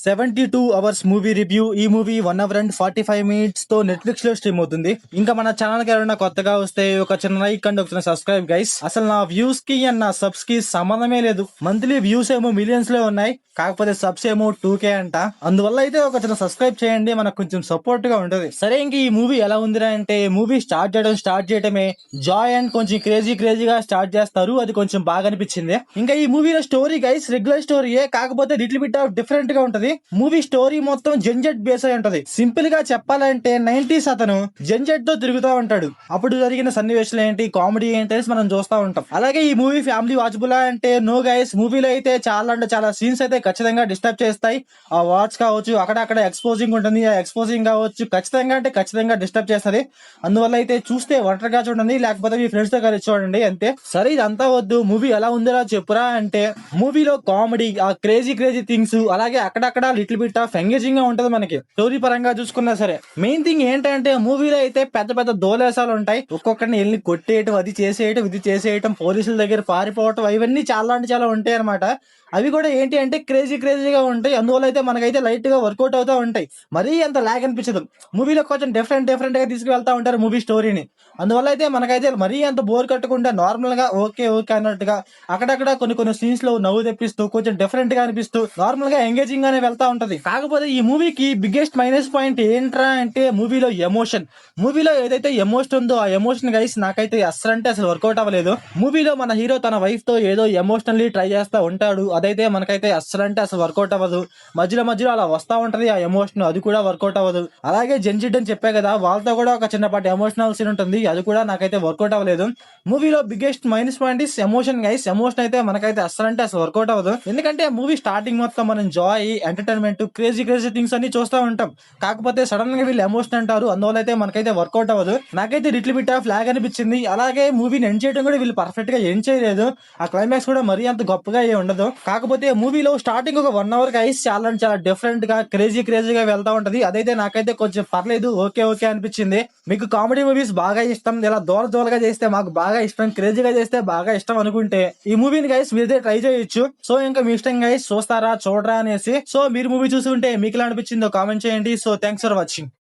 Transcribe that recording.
72 hours movie review. ఈ movie 1 hour and 45 minutes తో Netflix లో స్ట్రీమ్ అవుతుంది. ఇంకా మన ఛానల్ కి ఎవరైనా కొత్తగా వస్తే ఒక చిన్న లైక్ అండ్ ఒక చిన్న సబ్స్క్రైబ్ గైస్. అసలు నా వ్యూస్ కి అండ్ నా సబ్స్ కి సంబంధమే లేదు. మంత్లీ వ్యూస్ ఏమో మిలియన్స్ లో ఉన్నాయి, కాకపోతే సబ్స్ ఏమో 2K అంట. అందువల్ల అయితే ఒక చిన్న సబ్స్క్రైబ్ చేయండి, మనకు కొంచెం సపోర్ట్ గా ఉంటది. సరే, ఇంక ఈ మూవీ ఎలా ఉందిరా అంటే, మూవీ స్టార్ట్ చేయడమే జాయ్ అండ్ కొంచెం క్రేజీగా స్టార్ట్ చేస్తారు. అది కొంచెం బాగా అనిపించింది. ఇంకా ఈ మూవీలో స్టోరీ గైస్ రెగ్యులర్ స్టోరీయే, కాకపోతే లిటిల్ బిట్ ఆఫ్ డిఫరెంట్ గా ఉంటది. మూవీ స్టోరీ మొత్తం జంజెట్ బేస్ అయి ఉంటది. సింపుల్ గా చెప్పాలంటే 90s అతను జంజెట్ తో తిరుగుతూ ఉంటాడు. అప్పుడు జరిగిన సన్నివేశాలు ఏంటి, కామెడీ ఏంటి అనేసి మనం చూస్తూ ఉంటాం. అలాగే ఈ మూవీ ఫ్యామిలీ వాచబుల్ అంటే నో గైస్. మూవీలో అయితే చాలా అంటే చాలా సీన్స్ అయితే ఖచ్చితంగా డిస్టర్బ్ చేస్తాయి. ఆ వాచ్ కావచ్చు, అక్కడక్కడ ఎక్స్పోజింగ్ ఉంటుంది. ఆ ఎక్స్పోజింగ్ కావచ్చు ఖచ్చితంగా డిస్టర్బ్ చేస్తుంది. అందువల్ల అయితే చూస్తే ఒంటరిగా చూడండి, లేకపోతే మీ ఫ్రెండ్స్ తో కలిసి చూడండి అంతే. సరే, ఇదంతా వద్దు, మూవీ ఎలా ఉందిరా చెప్పురా అంటే, మూవీలో కామెడీ, ఆ క్రేజీ థింగ్స్, అలాగే అక్కడక్కడ లిటిల్ బిట్ ఆఫ్ ఎంగేజింగ్ గా ఉంటది. మనకి స్టోరీ పరంగా చూసుకున్నా సరే, మెయిన్ థింగ్ ఏంటంటే మూవీలో అయితే పెద్ద దోలేసాలు ఉంటాయి. ఒక్కొక్కరిని వెళ్ళి కొట్టేయటం, అది చేసేయటం, పోలీసుల దగ్గర పారిపోవటం, ఇవన్నీ చాలా అంటే చాలా ఉంటాయి అనమాట. అవి కూడా ఏంటి అంటే క్రేజీగా ఉంటాయి. అందువల్ల అయితే మనకైతే లైట్ గా వర్కౌట్ అవుతూ ఉంటాయి. మరీ అంత లాగ్ అనిపించదు. మూవీలో కొంచెం డిఫరెంట్ గా తీసుకువెళ్తా ఉంటారు మూవీ స్టోరీని. అందువల్ల అయితే మనకైతే మరీ అంత బోర్ కట్టకుండా నార్మల్ గా ఓకే అన్నట్టుగా అక్కడక్కడ కొన్ని సీన్స్ లో నవ్వు తెప్పిస్తూ, కొంచెం డిఫరెంట్ గా అనిపిస్తూ, నార్మల్ గా ఎంగేజింగ్ గానే వెళ్తా ఉంటది. కాకపోతే ఈ మూవీకి బిగ్గెస్ట్ మైనస్ పాయింట్ ఏంట్రా అంటే, మూవీలో ఏదైతే ఎమోషన్ ఉందో ఆ ఎమోషన్ గైస్ నాకైతే అసలు వర్కౌట్ అవ్వలేదు. మూవీలో మన హీరో తన వైఫ్ తో ఏదో ఎమోషనల్లీ ట్రై చేస్తా ఉంటాడు. అదైతే మనకైతే అసలు వర్కౌట్ అవ్వదు. మధ్యలో అలా వస్తా ఉంటది ఆ ఎమోషన్, అది కూడా వర్కౌట్ అవ్వదు. అలాగే జంజిడ్ అని చెప్పే కదా, వాళ్ళతో కూడా ఒక చిన్నపాటి ఎమోషనల్ సీన్ ఉంటుంది, అది కూడా నాకైతే వర్కౌట్ అవ్వలేదు. మూవీలో biggest minus point is emotion guys. Emotion అయితే మనకైతే అసలు వర్కౌట్ అవ్వదు. ఎందుకంటే మూవీ స్టార్టింగ్ మొత్తం మనం జాయ్, ఎంటర్టైన్మెంట్, క్రేజీ థింగ్స్ అన్ని చూస్తూ ఉంటాం. కాకపోతే సడన్ గా వీళ్ళు ఎమోషన్ అంటారు, అందువల్ల అయితే మనకైతే వర్కౌట్ అవ్వదు. నాకైతే లిటిల్ బిట్ ఆఫ్ లాగ్ అనిపించింది. అలాగే మూవీని ఎండ్ చేయడం కూడా వీళ్ళు పర్ఫెక్ట్ గా ఎండ్ చేయలేదు. ఆ క్లైమాక్స్ కూడా మరీ అంత గొప్పగా ఏ ఉండదు. కాకపోతే మూవీలో స్టార్టింగ్ ఒక 1 hour గైస్ చాలా చాలా డిఫరెంట్ గా క్రేజీగా వెళ్తా ఉంటది. అదైతే నాకైతే కొంచెం పర్లేదు, ఓకే అనిపించింది. మీకు కామెడీ మూవీస్ బాగా ఇష్టం, ఇలా దోరగా చేస్తే మాకు బాగా ఇష్టం, క్రేజీగా చేస్తే బాగా ఇష్టం అనుకుంటే ఈ మూవీని గైస్ మీరైతే ట్రై చేయొచ్చు. సో ఇంకా మీ ఇష్టం గైస్, చూస్తారా చూడరా అనేసి. సో మీరు మూవీ చూసి ఉంటే మీకు ఎలా అనిపించిందో కామెంట్ చేయండి. So thanks for watching.